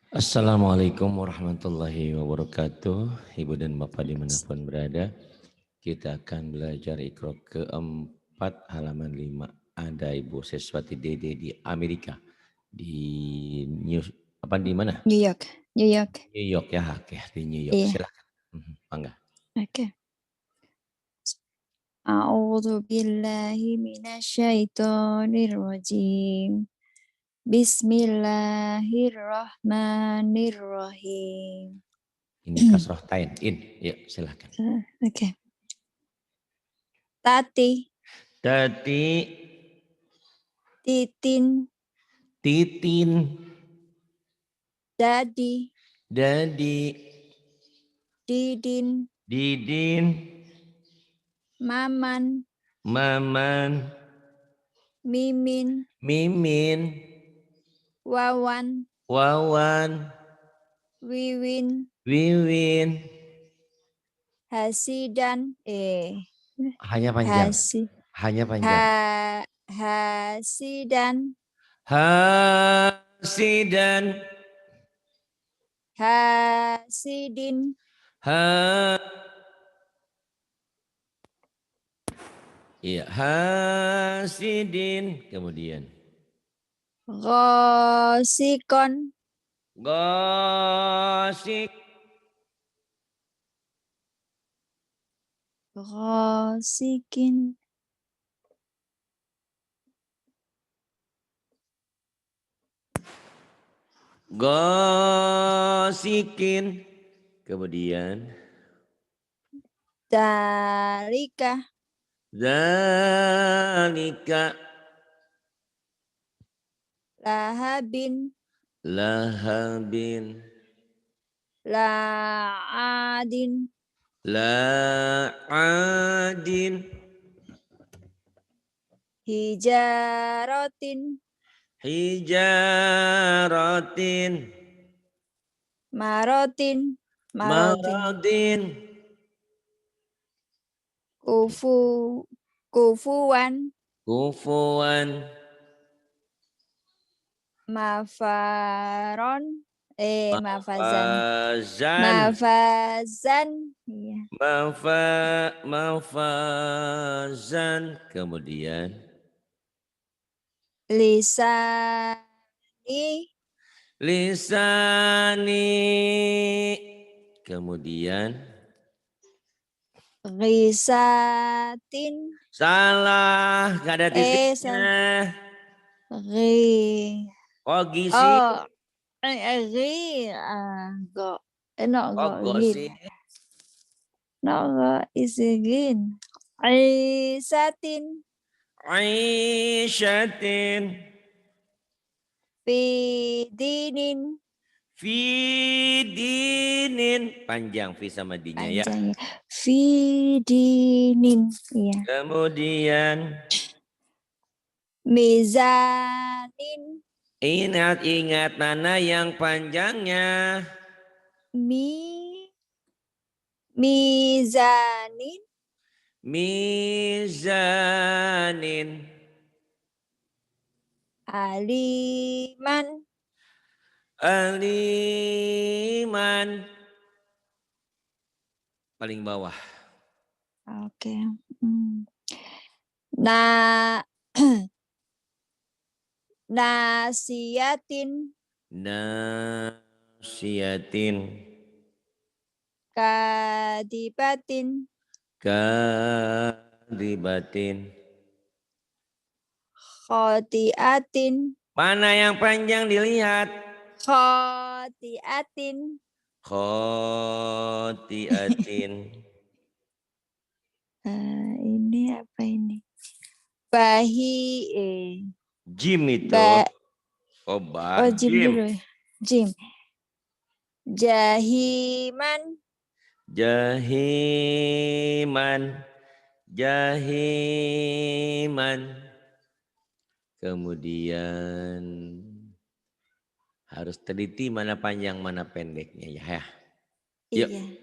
Assalamualaikum warahmatullahi wabarakatuh. Ibu dan Bapak dimanapun berada. Kita akan belajar Iqra keempat halaman 5. Ada Ibu Seswati Dede di Amerika. Di mana? New York. New York ya, oke, di New York. Iya. Silakan. Mangga. Oke. A'udzu billahi minasyaitonir rajim. Bismillahirrahmanirrahim. Ini kasroh tain. Yuk silakan. Oke. Tati. Tati. Titin. Titin. Dadi. Dadi. Didin. Didin. Maman. Maman. Mimin. Mimin. Wawan. Wawan. Wiwin. Wiwin. Hasidan. Hanya panjang. Hanya panjang. Hasidan. Hasidan. Hasidin. Iya, hasidin. Kemudian. Gosikon. Gosik. Gosikin. Gosikin. Kemudian. Dalika. Zalika. Lahabin. Lahabin. La'adin. La'adin. Hijarotin. Hijaratin. Marotin. Maradin. Kufuwan. Kufuwan. Mafaron. Mafazan. Mafazan. Mafazan. Iya. Mafazan. Kemudian. Lisani. Lisani. Kemudian. Risatin. Salah, gak ada titiknya. Kogisi. Kogosi. Isigin. Aisatin. Aisyatin. Fidinin. Fidinin. Panjang fi sama dinya ya. Panjangnya. Fidinin. Iya. Kemudian. Mizanin. Ingat mana yang panjangnya. Mizanin. Mizanin. Aliman. Aliman. Paling bawah. Oke. Nah. Nasiyatin. Nasiyatin. Kadibatin. Kadibatin. Khotiatin. Mana yang panjang dilihat? Khotiatin. Khotiatin. Ini apa ini? Jim itu. Jim dulu ya. Jim. Jahiman. Jahiman. Jahiman. Kemudian harus teliti mana panjang mana pendeknya ya. Yuk. Iya.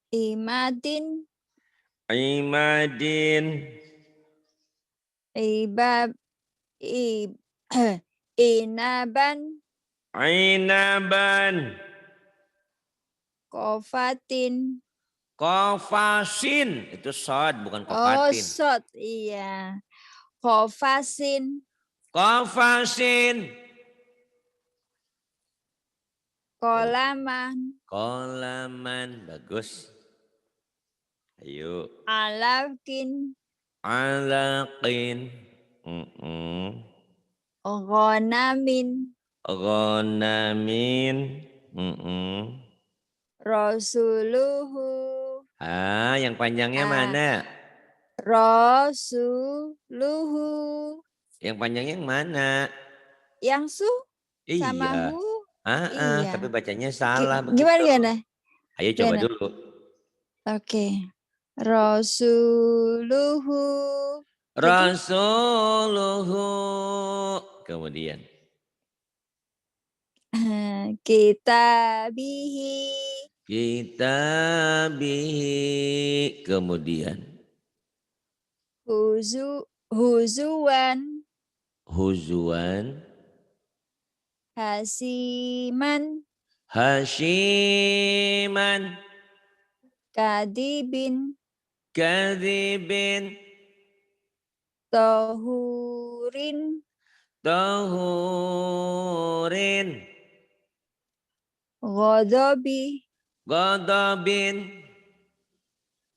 Imadin. Imadin. Inaban. Inaban. Kofatin. Kofasin. Itu sod, bukan Oh, kofatin. sod. Iya. Kofasin. Kofasin. Kolaman. Kolaman. Bagus. Ayo. Alafkin. Alaqin. Ghonamin. Ghonamin. Rasuluhu. Yang panjangnya mana? Rasuluhu. Yang panjangnya yang mana? Yang su sama Iya. hu. Iya. Tapi bacanya salah Gimana begitu. gimana? Ayo coba dulu. Oke. Rasuluhu. Rasuluhu. Kemudian. Kitabihi. Kitabihi. Kemudian. Huzuan. Huzuan. Hasiman. Hashiman. Kadibin. Kadibin. Tohurin. Tahurin. Godobi. Godobin.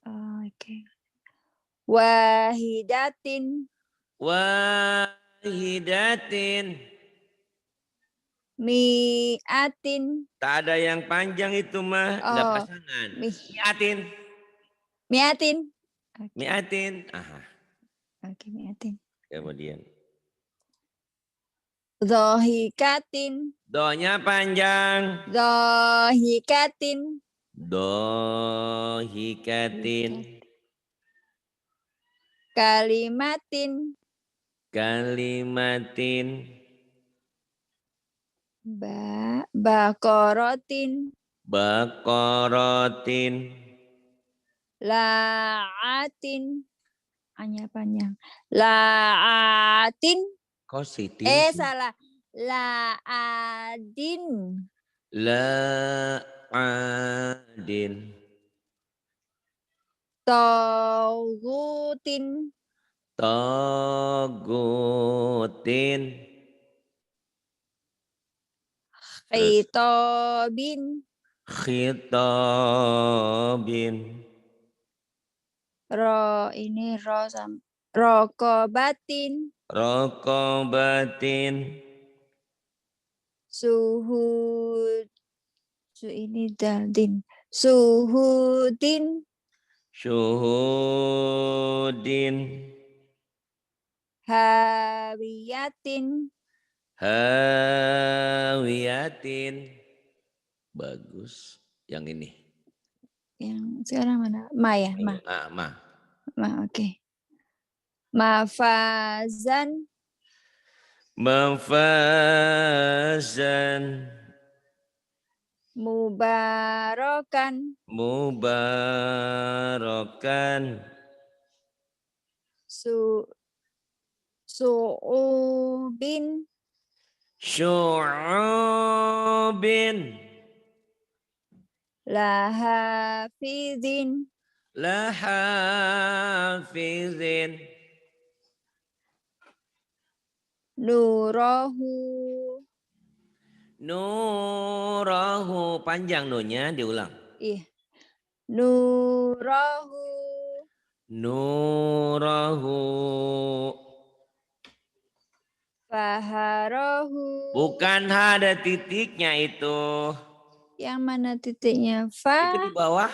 Oke. Wahidatin. Wahidatin. Mi'atin. Tak ada yang panjang itu mah. Ada pasangan. Mi'atin. Mi'atin. Mi'atin. Aha. Oke, mi'atin. Kemudian. Dohikatin. Do-nya panjang. Dohikatin. Dohikatin. Kalimatin. Kalimatin. Bakorotin. Bakorotin. La'atin. Hanya panjang. La'atin. Kositin. Salah. La'adin. La'adin. Togutin. Togutin. Khitobin. Khitobin. Rokobatin. Rokobatin. Daldin. Suhudin. Syuhudin. Hawiyatin. Hawiyatin. Bagus. Yang ini. Yang sekarang mana? Ma ya? Ma. Oke. Mafazan. Mafazan. Mubarakan. Mubarakan. Su'ubin. Syu'ubin. Lahafidin. Lahafizin. Nurahu. Nurahu. Panjang nunya, diulang. Iya. Nurahu. Nurahu. Faharahu. Bukan ada titiknya itu. Yang mana titiknya? Fa. Itu di bawah.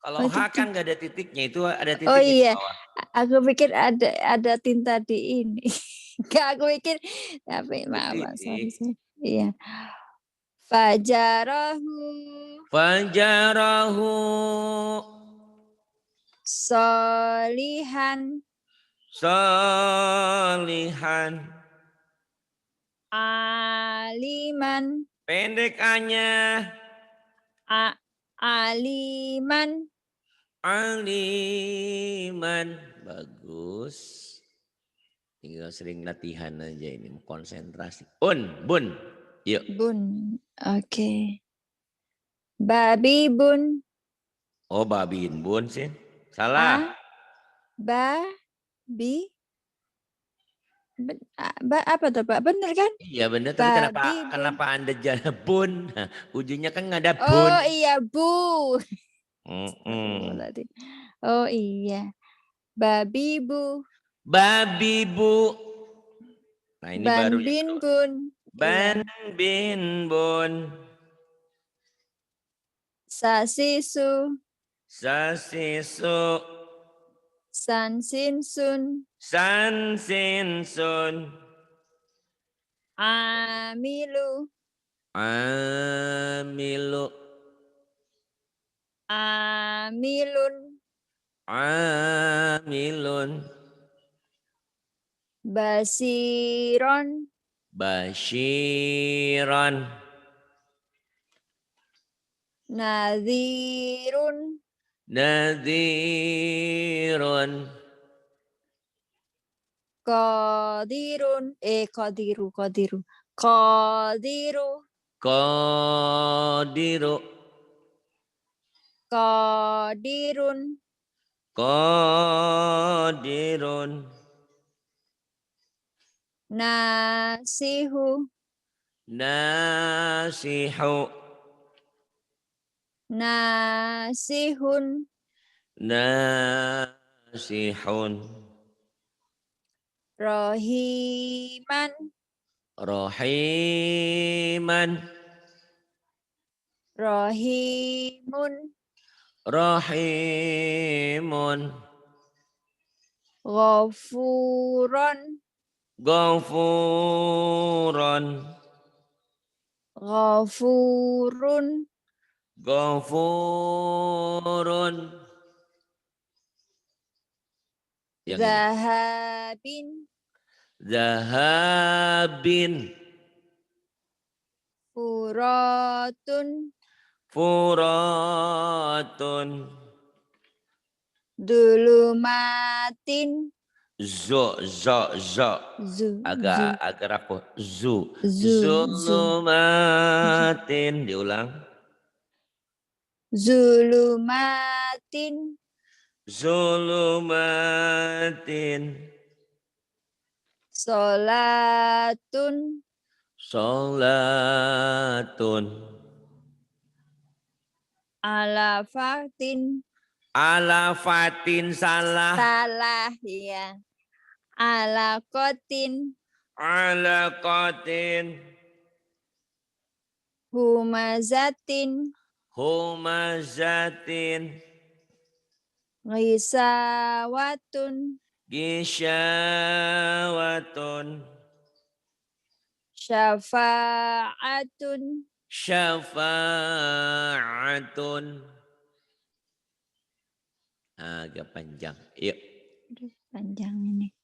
Kalau H kan nggak ada titiknya, itu ada titiknya. Oh iya, di bawah. Aku pikir ada tinta di ini. Gak, aku pikir. Tapi maaf, sorry. Iya. Fajarahu. Fajarahu. Solihan. Solihan. Aliman. Pendek A-nya. Tinggal sering latihan aja ini, konsentrasi. Bun. Yuk. Bun. Oke. Babi bun. Oh, babin bun sih. Salah. Babi. Apa tuh Pak? Bener kan? Iya benar, tapi Babi bun. kenapa Anda jalan bun? Nah, ujungnya kan nggak ada bun. Oh iya bu. Mm-mm. Oh iya. Babi bu. Babi bu. Nah ini Ban baru bin yang bun. ban Iya. bin bun. Sasisu. Sasisu. San sin sun. San sin sun. Amilu. Amilu. Amilun. Amilun. Basiron. Basyiran. Nadhirun. Nadhirun. Qadirun. Qadiru. Qadiru. Qadiru. Qadirun. Qadirun. Nasihu. Nasihu. Nasihun. Nasihun. Rohiman. Rahiman. Rohimun. Rahimun. Ghafuron. Ghafuran. Ghafurun. Ghafurun. Yang ini. Zahabin. Zahabin. Furatun. Furatun. Dulumatin. Zo. Zu. Agak rapuh. Zu. Zu. Zulumatin. Diulang. Zulumatin. Zulumatin. Solatun. Salatun. Alafatin. Alafatin salah. Salah ya. Alakotin. Alaqatin. Humazatin. Humazatin. Ghisawatun. Gisyawatun. Syafa'atun. Syafa'atun. Agak panjang. Yuk. Aduh, panjang ini.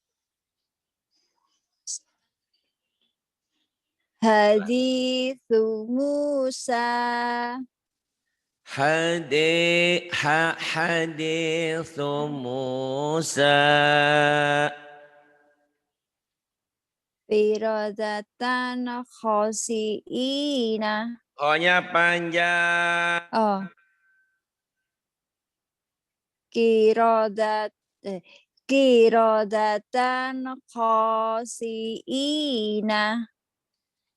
Hadithu Musa. Hadithu Musa. Firadatan khosi'ina. Ohnya panjang. Oh. Kirodatan khosi'ina.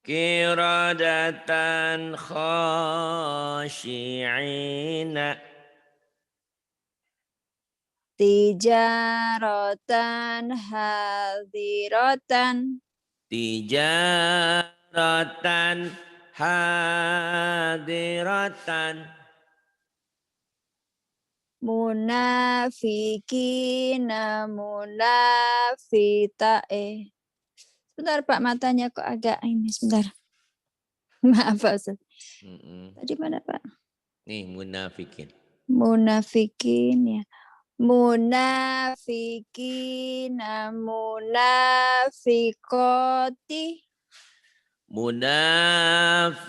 Kiradatan khashi'ina. Tijaratan hadiratan. Tijaratan hadiratan. Munafikina munafita. Sebentar Pak, matanya kok agak ini, sebentar. Maaf Pak Ustaz. Tadi mana Pak? Nih munafikin. Munafikin ya. Munafikina munafikoti. Munafiqina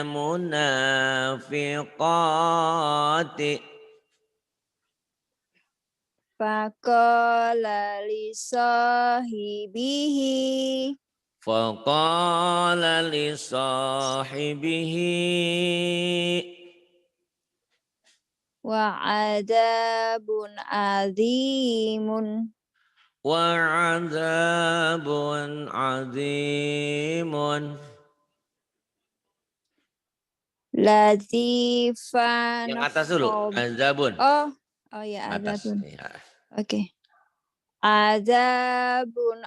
munafiqati. Faqala li sahibihi. Faqala li sahibihi. Wa'adabun azimun. Wa'adzabun azimun. Latifan Yang atas dulu, azabun. Oh ya, Atas. azabun. Ya. Oke. Azabun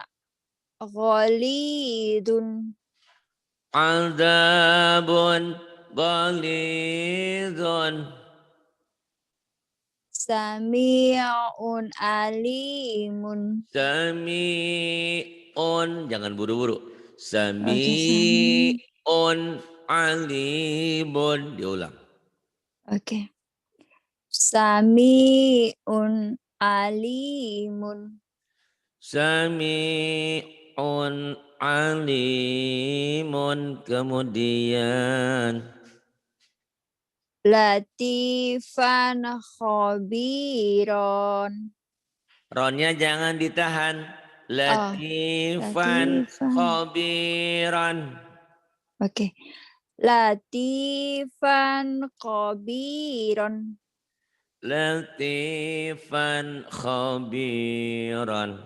ghalidun. Azabun ghalidun. Sami'un alimun. Sami'un, jangan buru-buru. Oke, sami. Sami'un alimun. Diulang. Oke. Sami'un alimun. Sami'un alimun. Kemudian Latifan khabiron. ronnya jangan ditahan. Oh, Latifan latifan. khabiran. Oke. Latifan khabiron. Latifan khabiran.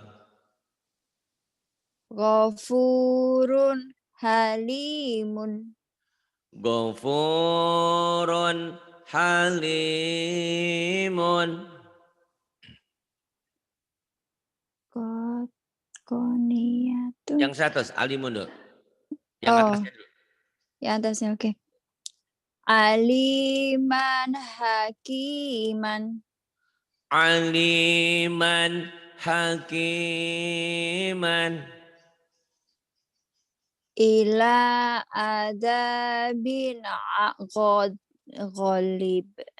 Ghafurun halimun. Ghafurun halimun. Koniyatun. Yang satu alimun dulu. Yang Oh, atasnya dulu. yang atasnya oke. Aliman hakiman. Aliman hakiman. Ila adabin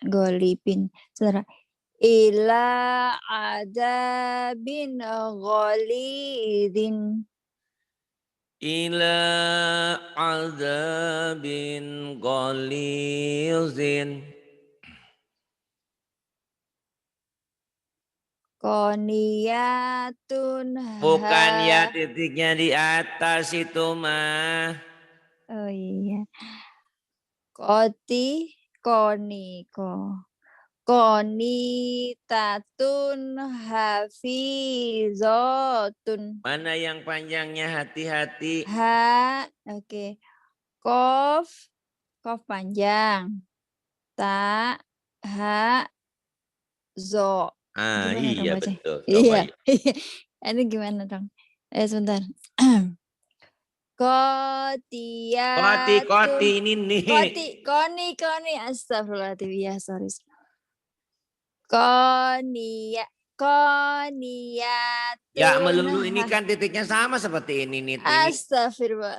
golibin. Saudara. Ila adabin golidin. Ila azabin ghalizin. Koniyatun Bukan ya titiknya di atas itu mah. Oh iya. Konitatun hafizotun. Mana yang panjangnya hati-hati. Oke. Kof panjang. Ta, ha, zo. Gimana dong Iya baca? betul. Coba Iya. yuk. Ini gimana dong? Sebentar. Koti Kotiyatun. ini nih. Koni. Astagfirullahaladzim. Ya, sorry. Koniyatun. Ya melulu ini kan titiknya sama seperti ini nih. Astagfirullah.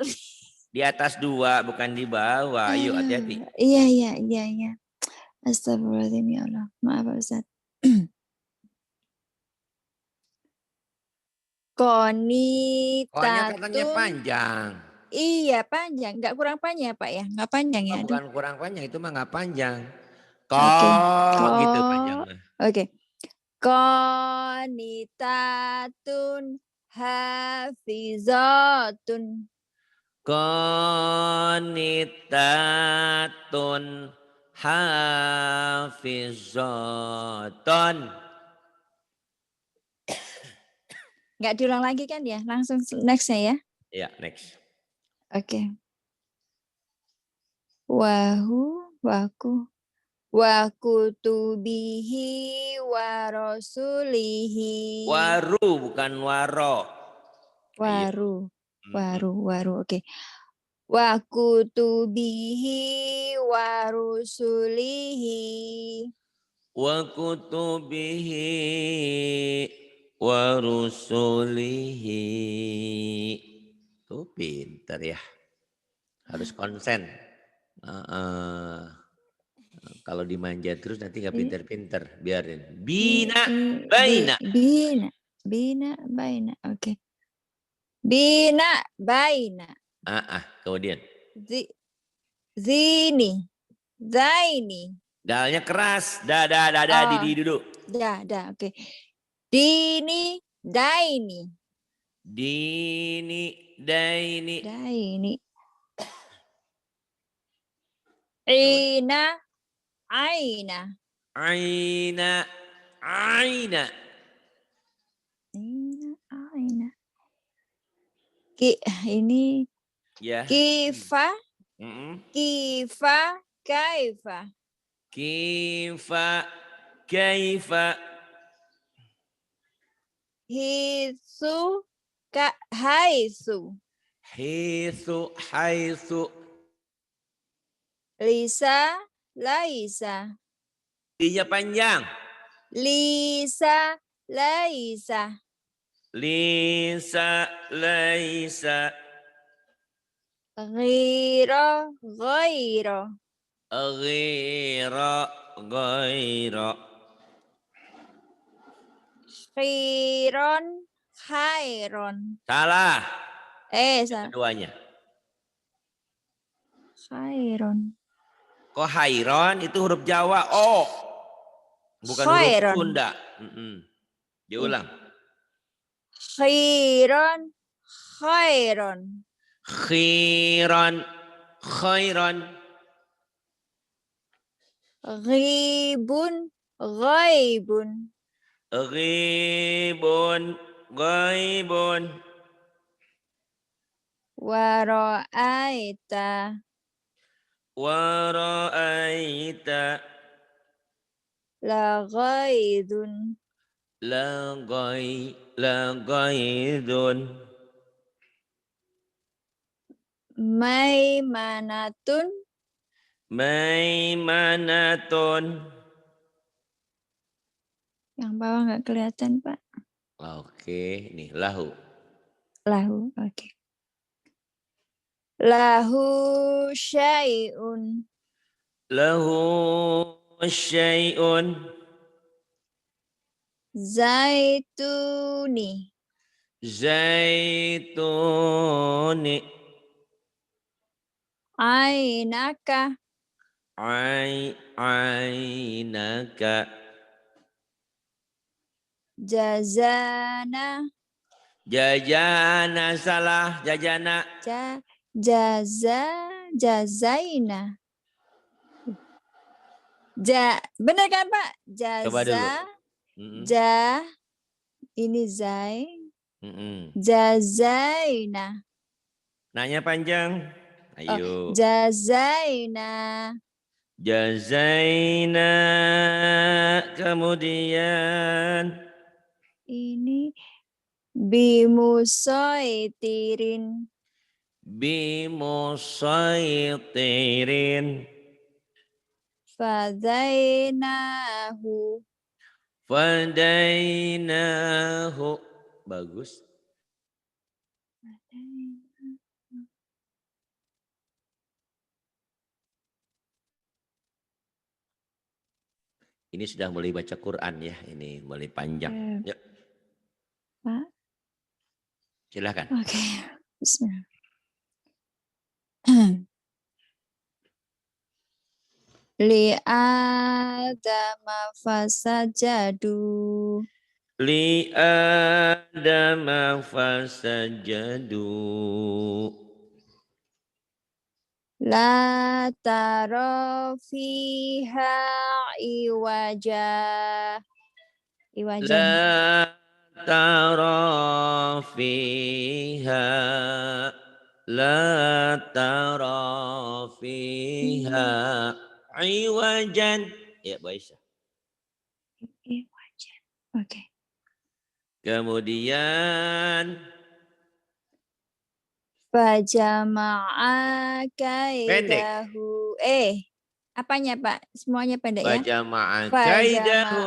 Di atas 2 bukan di bawah. Yuk hati-hati. Iya. Astagfirullahaladzim ya Allah. Maaf Pak Ustaz. Soalnya katanya Konitatun. panjang. Iya panjang. Nggak kurang panjang Pak ya? Nggak panjang ya? Oh, Aduh. bukan kurang panjang, itu mah nggak panjang. Oke. Gitu panjang mah. Oke. Konitatun hafizatun. Qanitatun hafizatun. Nggak diulang lagi kan ya? Langsung nextnya ya? Ya, next. Oke. Waku. Wa kutubihi wa rasulihi. Waru bukan waro. Waru. Oke. Wa kutubihi wa rusulihi. Wa kutubihi wa rusulihi. Tuh pinter ya. Harus konsen. Kalau dimanja terus nanti nggak pinter-pinter. Biarin. Bina baina. Bina baina. Oke. Bina baina. Kemudian. Zini. Zaini. Dalnya keras. Dada, didi duduk. Dah, oke. Dini, daini. Dini, daini. Daini. Ina, aina. Aina, aina. Ina, aina. Ini Ya. kifa, Mm-mm. kifa, kaifa. Kifa, kaifa. Hisu, haisu. Hitsu, haitsu. Lisa, laisa. Iya panjang. Lisa, laisa. Lisa, laisa. Ghiro, ghairo. Ghira, ghaira. Khiron, khairon. Salah. Yang Salah. keduanya. Khairon. Kok hairon itu huruf Jawa. Oh. Bukan huruf Khairon. Sunda. Diulang. Khiron, khairon. Khiron, khairon. Ghibun, ghaibun. Ghibun, ghaibun. Wara'aita. Wara'aita. Laghaidun. Laghaidun. Maimanatun. Maimanatun. Yang bawah nggak kelihatan, Pak. Oke, nih lahu. Lahu, oke. Lahu syai'un. Lahu syai'un. Zaituni. Zaituni. Ainaka. Ainaka. Jazana. Jajana salah, jajana. Jazaina. Benar kan, Pak? Coba dulu. Ini zai. Mm-mm. Jazaina. Nanya panjang. Ayo. Jazaina. Jazaina. Kemudian. Ini bimusaitirin. Bimusaitirin. Fadainahu. Fadainahu. Bagus. Ini sudah mulai baca Quran ya. Ini mulai panjang. Yuk. Pak. Silakan. Oke. Bismillah. Li adama fasajadu. Li adama fasajadu. La tara fiha iwaja. La tara fiha. La tara fiha. Iwajan. Ya, Bu Aisyah. Iwajan. Oke. Kemudian. Fajama'a kaidahu. Apanya, Pak? Semuanya pendek ya? Fajama'a kaidahu.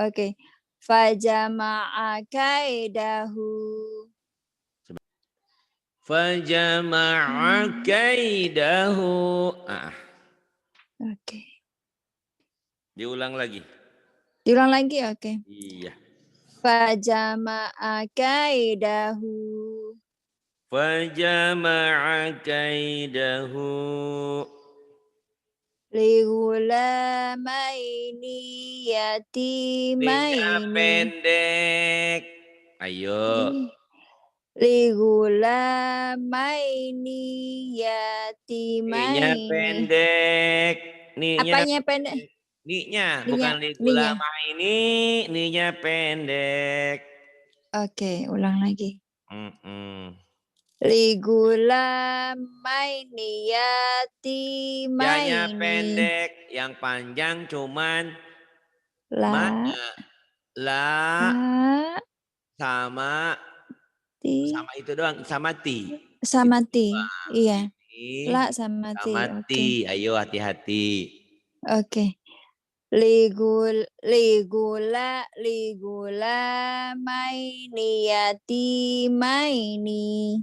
Oke. Fajama'a kaidahu. Fajama'a kaidahu. Oke. Diulang lagi. Diulang lagi, oke. Iya. Fajama'a kaidahu. Fajama'a kaidahu. Ligulamaini Ninya yatimaini. pendek. Ayo. Ligulamaini Ninya yatimaini. pendek. Ninya Apanya pendek? pendek. Ninya, Ninya, bukan ninya. ligulamaini. Ninya pendek. Oke, ulang lagi. Mm-mm. Ligulamaini Ya-nya yatimaini. pendek, yang panjang cuman La, mana? La la, sama ti, itu doang, sama ti. sama Itu ti. doang. Iya, la Ini sama ti. sama Oke, ti. Ayo hati-hati. oke. Ligulamaini yatimaini.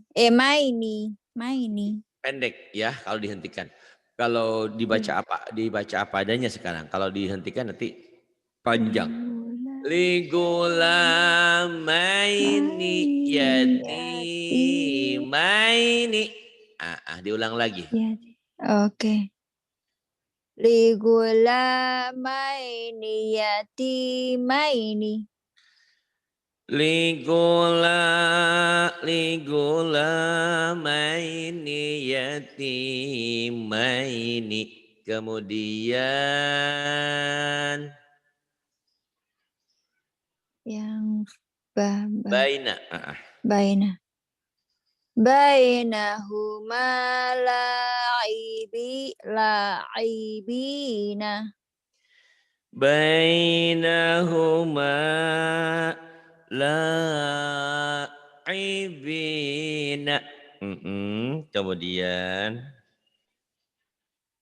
Maini. Pendek ya kalau dihentikan. Kalau Iya. dibaca apa adanya sekarang. Kalau dihentikan nanti panjang. Ligulamaini Ligulamaini yatimaini. Diulang lagi. Oke. Ligulamaini yatimaini. Ligulamaini yatimaini. Kemudian Yang baina. baina. Bainahuma la'ibina. Bainahuma la'ibina. Kemudian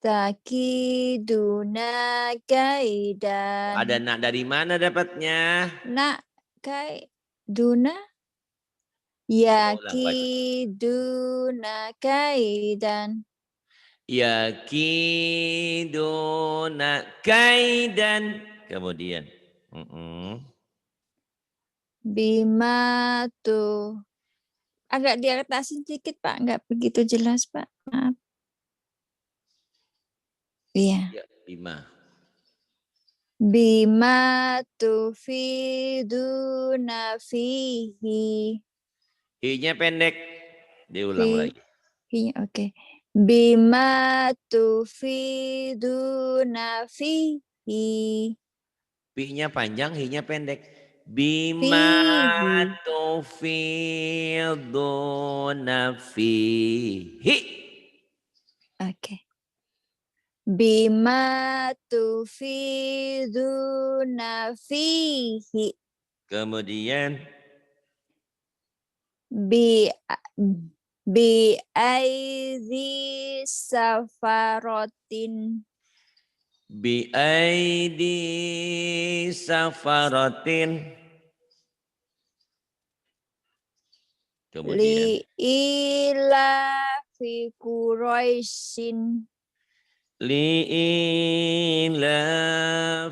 Takiduna kaidan. ada nak dari mana dapatnya? Nak kaiduna Ulang baca. yakiduna kaidan. Yakiduna kaidan. Kemudian Bima tuh. Agak diatasin sedikit Pak, nggak begitu jelas Pak. Maaf. Iya. ya, bima. Bima tufiduna fihi. I-nya pendek. Diulang lagi. Oke. Bima tufiduna fihi. Pi-nya panjang, hi-nya pendek. Bima Fihi. tufiduna fihi. Oke. Bima tufiduna fihi. Kemudian Bi aidhi safarotin. bi aidi safaratin. Kemudian Li ila fi Quraisyin. li ila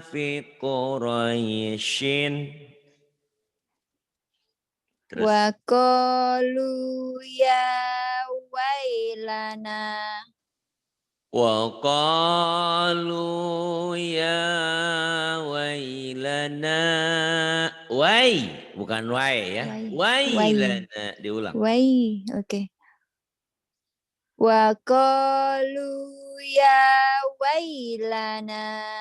fi Quraisyin. Terus Wa qalu ya wailana. wa qalu ya wailana. Wai, bukan wai ya. Wailana, diulang. Wai. Oke. Wa qalu ya wailana.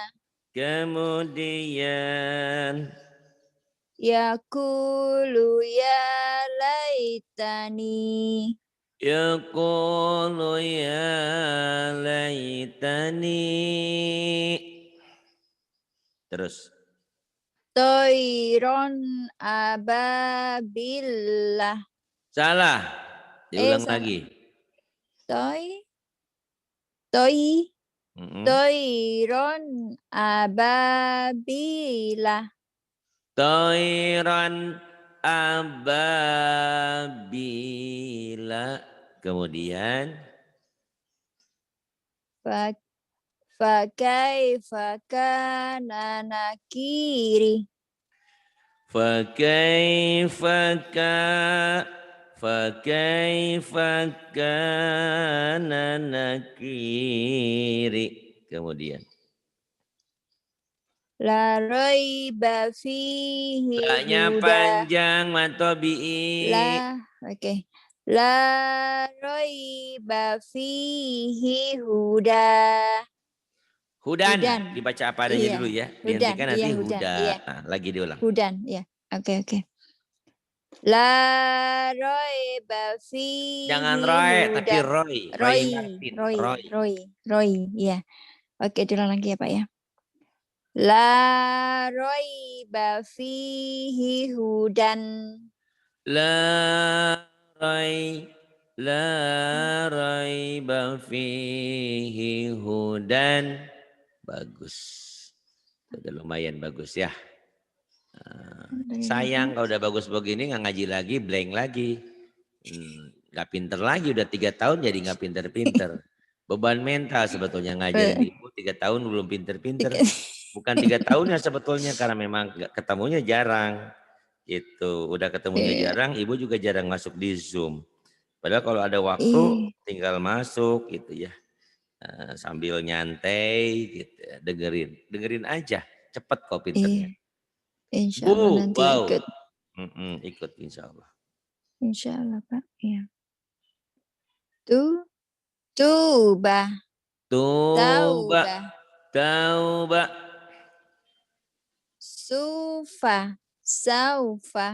Kemudian Yaqulu ya laitani. yaqulu ya laitani. Terus Toiron ababillah. salah. Diulang Salah. lagi. Toiron ababillah. Toiran ababila. Kemudian Fakaifa kana nakiri. fakaifa kana nakiri. Kemudian. La raiba fihi La-nya huda. panjang matobi'i. Oke. La raiba fihi huda. Hudan. Dibaca apa adanya dulu ya. Hudan. Dihentikan Iya, nanti hudan. huda. Iya. Nah, lagi diulang. Hudan. Ya. Oke. La raiba fihi Jangan roy, tapi hudan. roy. Roy Martin. Roy. Iya. Oke, diulang lagi ya, Pak ya. La raiba fihi hudan. La raiba fihi hudan. Bagus. Udah lumayan bagus ya. Sayang kalau udah bagus begini nggak ngaji lagi, blank lagi. Nggak pinter lagi, udah 3 tahun jadi nggak pinter-pinter. Beban mental sebetulnya ngajarin ibu 3 tahun belum pinter-pinter. Bukan 3 tahunnya sebetulnya karena memang ketemunya jarang. Itu udah ketemunya jarang, ibu juga jarang masuk di Zoom. Padahal kalau ada waktu tinggal masuk gitu ya. Sambil nyantai gitu, dengerin aja, cepet kok pinternya. Insya Allah nanti ikut. Ikut insya Allah. Insya Allah Pak. Ya. Taubah. Saufa. Jaufa.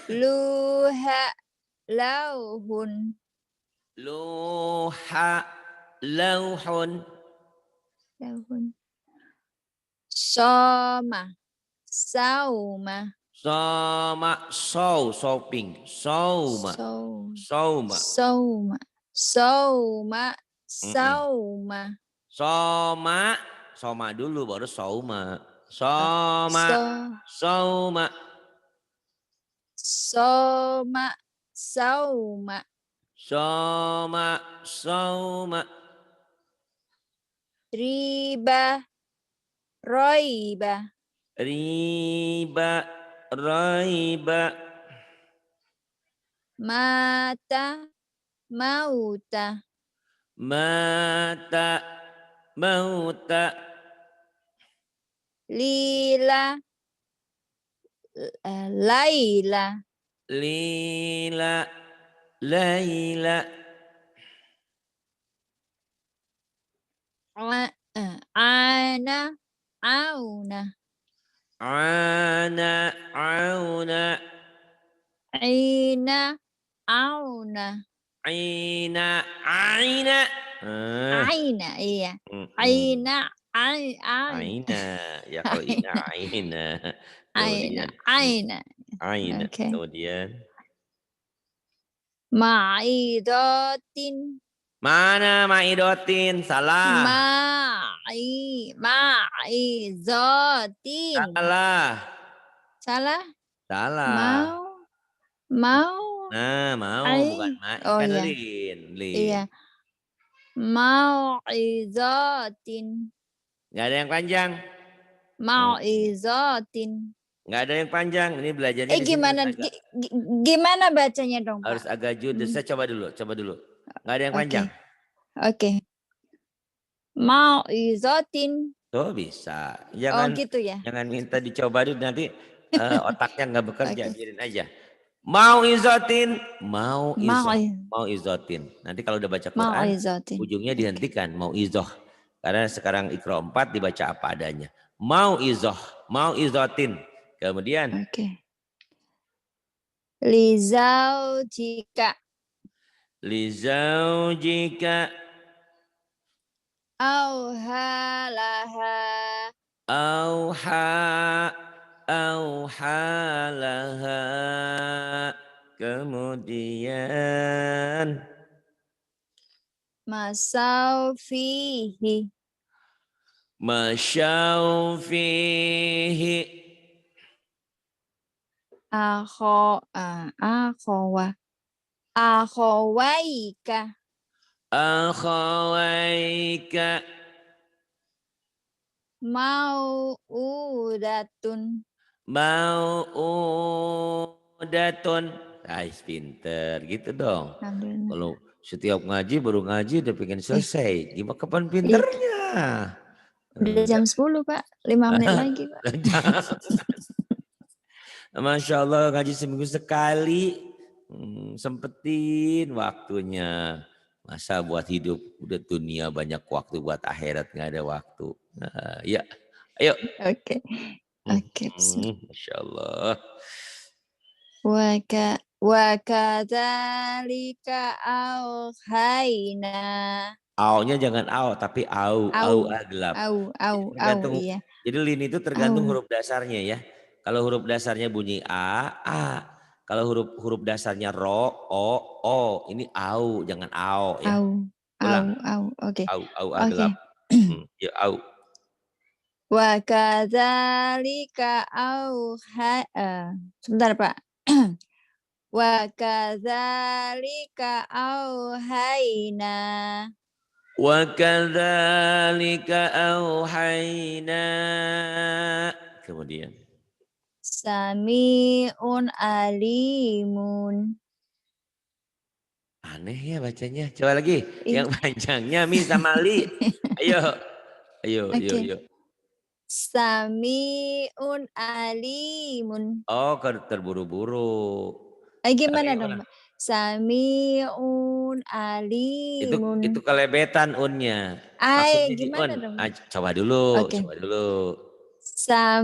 Luha. Lauhun. Soma. Sauma. Shopping. Sauma. Soma dulu baru sauma. Sauma. Riba. Roiba. Mata. Mauta. Lila. Laila. Ana. Auna. Aina. Auna. Aina. Iya. Aina. Ya kalau Aina. Kemudian. Aina. Okay. Kemudian. Ma'idotin. Mana Maidotin? Salah. Ma'izotin. Salah. Mau. Nah, mau bukan Mai. Oh Kan iya. Lin. Iya. Mau'izotin. Nggak ada yang panjang. Mau'izotin. Nggak ada yang panjang. Ini belajarnya di sini gimana bacanya dong, Pak? Harus agak judes. Saya coba dulu. Nggak ada yang panjang. Oke. Mau'izotin. Tuh bisa. Gitu ya. Jangan minta dicoba dulu nanti otaknya nggak bekerja. Biarin aja. Mau'izotin. Nanti kalau udah baca Quran, ujungnya dihentikan. Mau'izoh. Karena sekarang Iqra 4 dibaca apa adanya. Mau'izotin. Kemudian. Lizaujika. Auhalaha. Auhalaha. Kemudian. Masaufihi. Akhawaika. Mau'udatun. Mau'udatun. Pinter gitu dong. Alhamdulillah. Kalau setiap ngaji baru ngaji udah pengen Eh, selesai. Gimana kapan ih, pinternya? udah jam 10, Pak. 5 menit lagi, Pak. Masya Allah ngaji seminggu sekali. Sempetin waktunya. Masa buat hidup udah dunia banyak waktu, buat akhirat nggak ada waktu. Nah, ya, ayo. Oke. Oke, bismillah. Masya Allah. Wa kadzalika auhayna. Au-nya jangan au, tapi au, Au, gelap. au, Tergantung, iya. jadi lin itu tergantung Au, huruf dasarnya ya. Kalau huruf dasarnya bunyi a, a. Kalau huruf dasarnya ro, o. Ini au, jangan au ya. au, Ulang. au. Oke. Au, Oke. gelap. Ya au. Wa kadzalika sebentar, Pak. Wa kadzalika auhayna. Wa kadzalika auhayna. Kemudian. Sami'un alimun. Aneh ya bacanya. Coba lagi. Ih. Yang panjangnya Mi sama Li. Ayo. Oke. Ayo. Sami'un alimun. Oh, terburu-buru. Gimana Lagi dong, ulang. Mbak? Sami'un Itu alimun. kelebetan unnya. Maksudnya di un. Gimana dong, Mbak? Coba dulu, Oke. coba dulu.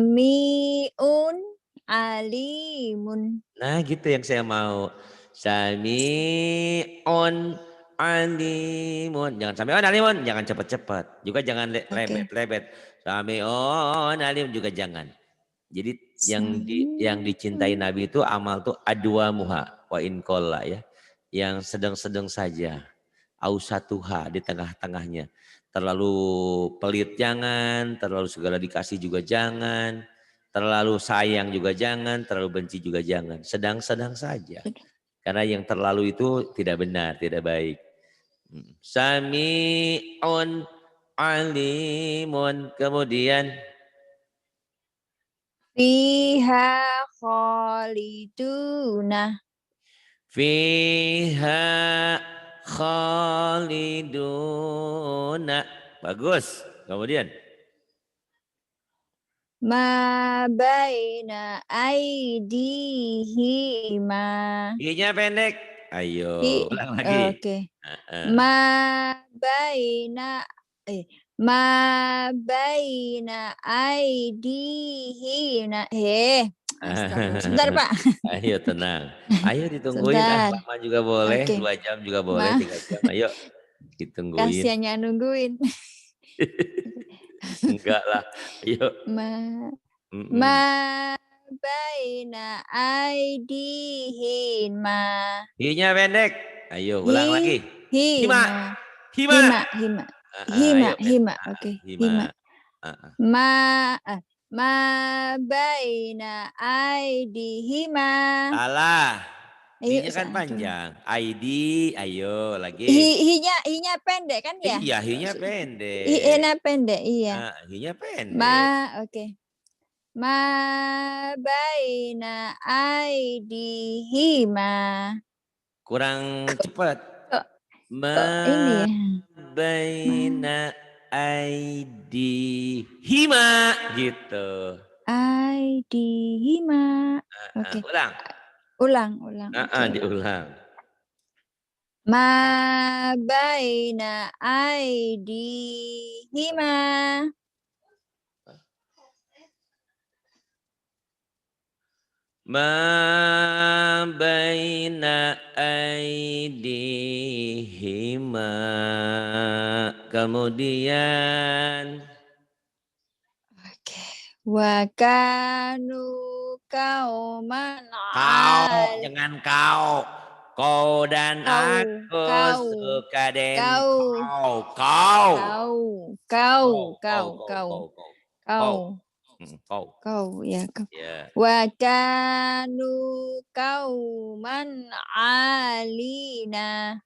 Sami'un alimun. Nah, gitu yang saya mau. Sami'un alimun. Jangan sami'un alimun, jangan cepat-cepat. Juga jangan Oke. lebet-lebet. Sami'un alim juga jangan. Jadi yang dicintai Sami'un. Nabi itu amal tuh adwa muha wa in kolla ya. Yang sedang-sedang saja. Ausatuha di tengah-tengahnya. Terlalu pelit jangan, terlalu segala dikasih juga jangan, terlalu sayang juga jangan, terlalu benci juga jangan. Sedang-sedang saja. Karena yang terlalu itu tidak benar, tidak baik. Sami'un alimun. Kemudian Fiha khaliduna. fiha khaliduna. Bagus. Kemudian Ma baina aidihima. I-nya pendek. Ayo, ulang lagi. Oke. Ma baina ma baina aidihina. Astagfirullah. Sebentar, Pak. Ayo tenang. Ayo ditungguin Sebentar. lama juga boleh, Oke. 2 jam juga boleh, Ma 3 jam. Ayo ditungguin. kasihannya nungguin. Enggak lah. Ayo. Ma baina aidihima. I-nya pendek. Ayo ulang lagi. Hima. Hima. Hima. Ayo Hima. Oke. Hima. hima. Ma ma baina aidihima. Salah. Ayo I-nya kan salah dulu. panjang. ID, ayo lagi. Hinya pendek kan ya? Iya, hi-nya pendek. Hinya pendek, iya. Hi-nya pendek. Oke. Ma baina aidihima. Kurang cepat. Kok Ma ini ya? baina aidihima gitu. Aidihima. Oke. Ulang. Ulang. Oke, ulang. Diulang. Ma baina aidihima. Ma baina aidihima. Kemudian Oke. Wa kanu kauman kau, jangan kau. Kau dan aku kau, suka den kau, kau. Kau, ya kau. Ya. Wa kanu kauman alina.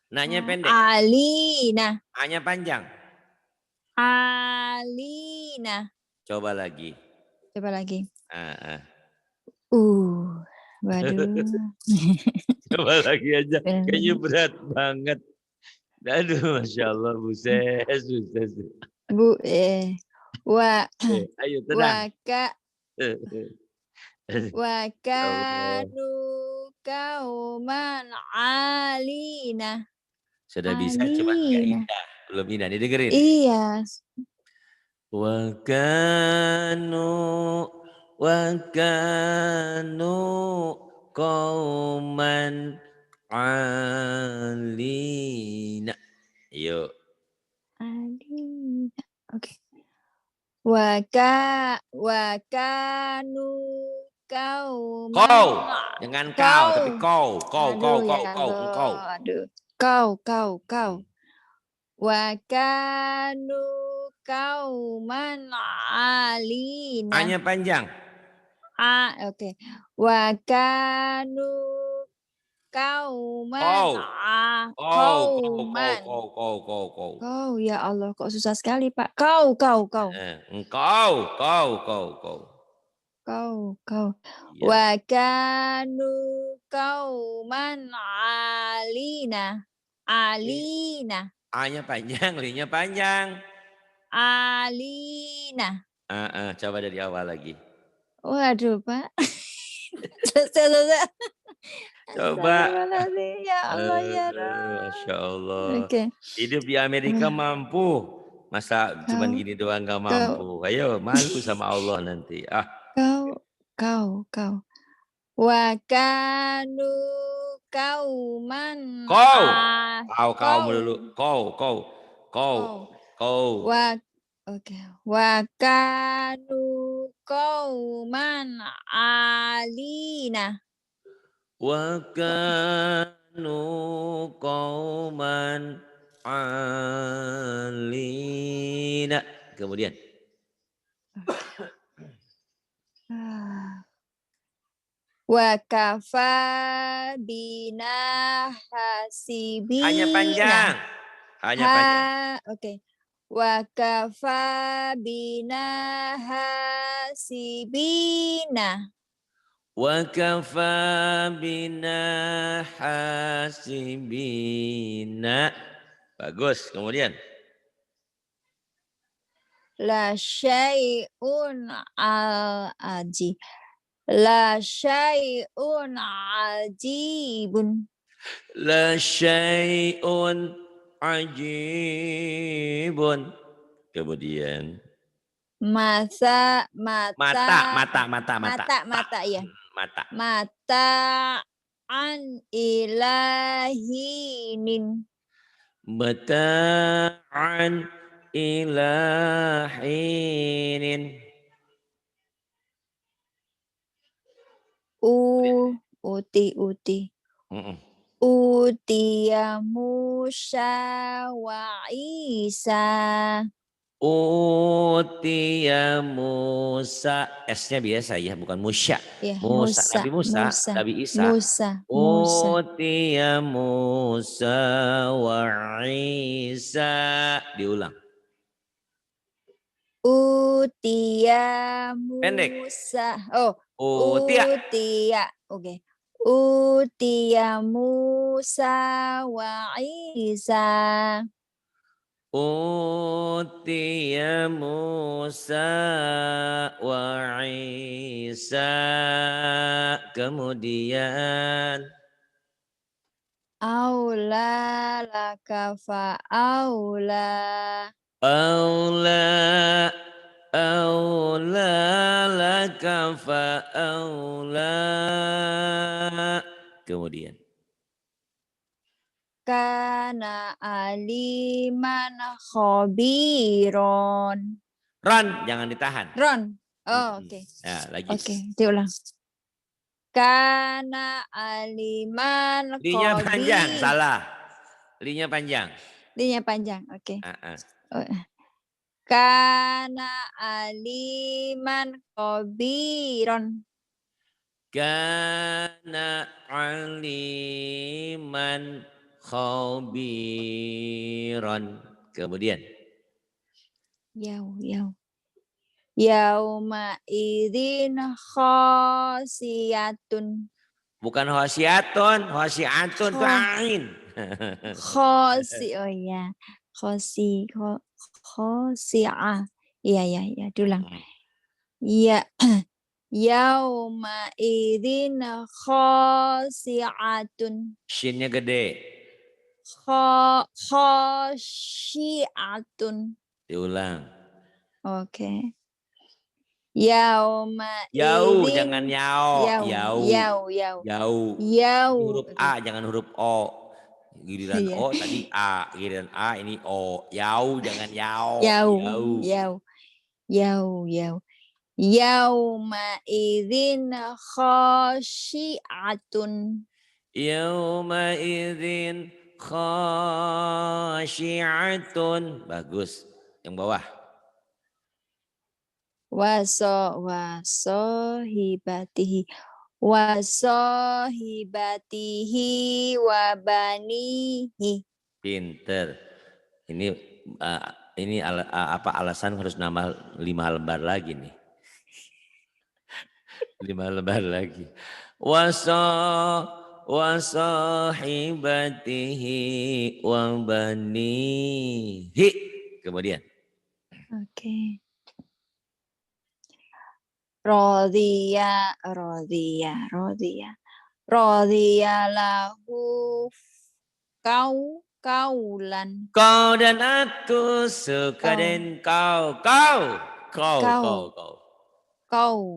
Nanya pendek. Alina. Hanya panjang. Alina. Coba lagi. Coba lagi. Heeh. Waduh. Coba lagi aja, kayaknya Bener. berat banget. Aduh, Masya Allah, buset, buset. Wa Ayo tenang. waka Ya Allah. wakanu kauman alina. Sudah bisa, cuma nggak Alina. indah. Belum indah, nih dengerin. Iya. Wakanu wakanu qauman alina. Yuk. Alina. Oke. Wakanu Kau, kauman dengan kau, tapi kau. Aduh ya engkau. Allah. Aduh. Kau. Wakanu kauman alina. Hanya panjang. Oke. Wakanu kauman Kau, kauman. kau. Kau, ya Allah kok susah sekali Pak. Kau. Engkau. Kau. Iya. Wakanu kauman alina. Alina. A-nya panjang, L-nya panjang. Alina. Coba dari awal lagi. Waduh Pak. Susah. Coba. Astagfirullahaladzim. Ya Allah ya Masya Rabb. Allah. Oke. Hidup di Amerika mampu. Masa cuman Kau. gini doang gak Kau. mampu. Ayo malu sama Allah nanti. Kau. Wakanu kauman Kau. Kau dulu. kau. Kau. Kau. Wa oke. Wakanu kauman alina. Wakanu qauman alina. Kemudian. Wa kafa bina Hanya hasibina. panjang. Oke. Wa kafa bina hasibina. Wa kafa bina hasibina. Bagus. Kemudian. La syai'un al-aji. La syai'un ajibun. La syai'un ajibun. Kemudian. Mata ya. Mata. Mata an ilahinin. Mata'an ila hinin. Uti. Mm-mm. Utiya Musa wa Isa. Utiya Musa. S-nya biasa ya, bukan Musya. Ya, Musa, Nabi Musa, Nabi Isa. Musa. Utiya Musa wa Isa. Diulang. Utiya Pendek. Musa. Utiya. Utiya. Oke. Utiya Musa wa Isa. Utiya Musa wa Isa. Kemudian. Aula laka fa aula. Aula laka fa aula. Kemudian. Kana aliman khobiron. Ron, jangan ditahan. Ron. Oke. Ya, lagi. Oke, diulang. Kana aliman Linya panjang, khobi. salah. Linya panjang. Linya panjang, oke. Uh-uh. Kana aliman khobiron. Kana aliman khabiran. Kemudian. Yau. Yauma idzin khasiyatun. Bukan khasiatun, khasiatun itu Kho ain. oh iya. Khosi'ah. Iya, diulang. Ya, yauma idzin khasi'atun. Shinnya gede. Khasyi'atun. Diulang. Oke. Yauma Yau, jangan idzin yao. Yau. Yau. Ini huruf Oke. A, jangan huruf O. Giliran Iya. O tadi A, giliran A ini O. Yau, jangan yao. Yau, Yau. yau. Yauma idzin khasyi'atun. Yauma idzin khasyi'atun. Bagus. Yang bawah. Wasohibatihi wa banihi. Pinter. Ini apa alasan harus nambah 5 lembar lagi nih. 5 lembar lagi. Wasahibatihi wa banihi. Kemudian. Oke. Rodiya lahu kaulan. Kau dan aku suka dan kau.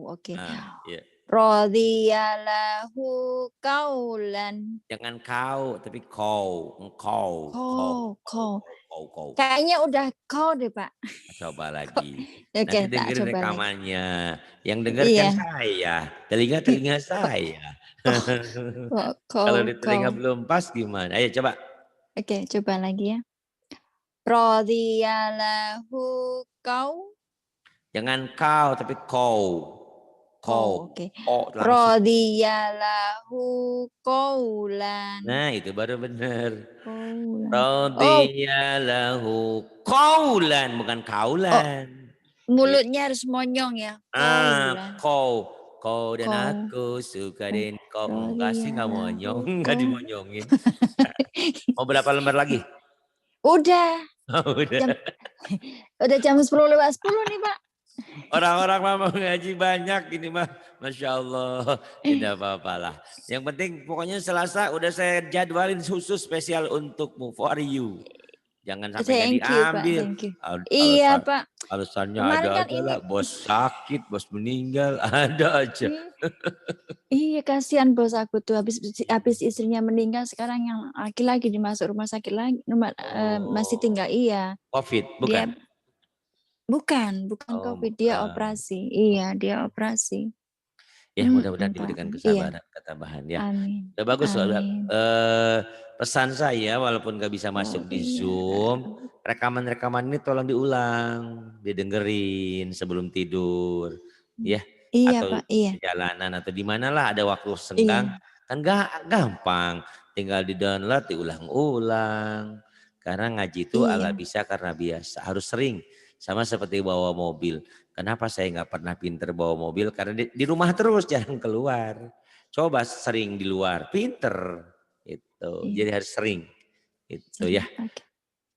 Oke. Iya. Rodiya lahu kaulan. Jangan kau tapi kau. Kayaknya udah kau deh, Pak. Coba lagi. Oke, Nanti tak dengerin coba lagi. rekamannya. Yang denger kan Iya. saya. Telinga saya. Kalau di telinga belum pas gimana? Ayo coba. Oke, coba lagi ya. Rodiyalahu kau. Jangan kau tapi kau. Oke. Oh, Rodiyalahu kaulan. Nah, itu baru benar. Kaulan. Rodiyalahu kaulan, bukan kaulan. Mulutnya harus monyong ya. Kau dan aku suka dan kau. Enggak sih, enggak monyong, enggak dimonyongin. Mau berapa lembar lagi? Udah. Udah jam 10 lewat 10 nih, Pak. Orang-orang mau ngaji banyak ini mah. Masya Allah. Tidak apa-apa lah. Yang penting pokoknya Selasa udah saya jadwalin khusus spesial untukmu, for you. Jangan sampai nggak diambil. Iya, Pak. Alasannya ada aja lah. Bos sakit, bos meninggal, ada aja. Iya, kasihan bos aku tuh habis istrinya meninggal, sekarang yang laki-laki dimasuk rumah sakit lagi, masih tinggal. Iya. COVID, bukan? Bukan COVID, dia operasi. Iya, dia operasi. Ya, mudah-mudahan diberikan kesabaran, ketabahan ya. Amin. Udah bagus. Pesan saya walaupun gak bisa masuk di Zoom, rekaman-rekaman ini tolong diulang, didengerin sebelum tidur, ya. Iya, atau Pak, iya. Perjalanan atau di manalah ada waktu senggang, kan gak gampang, tinggal di-download, diulang-ulang. Karena ngaji itu ala bisa karena biasa, harus sering. Sama seperti bawa mobil. Kenapa saya nggak pernah pinter bawa mobil? Karena di rumah terus, jarang keluar. Coba sering di luar, pinter. Itu. Jadi harus sering. Itu ya.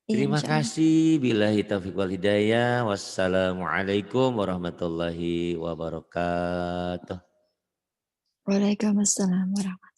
Terima kasih. Billahi taufiq wal hidayah. Wassalamualaikum warahmatullahi wabarakatuh. Waalaikumsalam warahmatullahi wabarakatuh.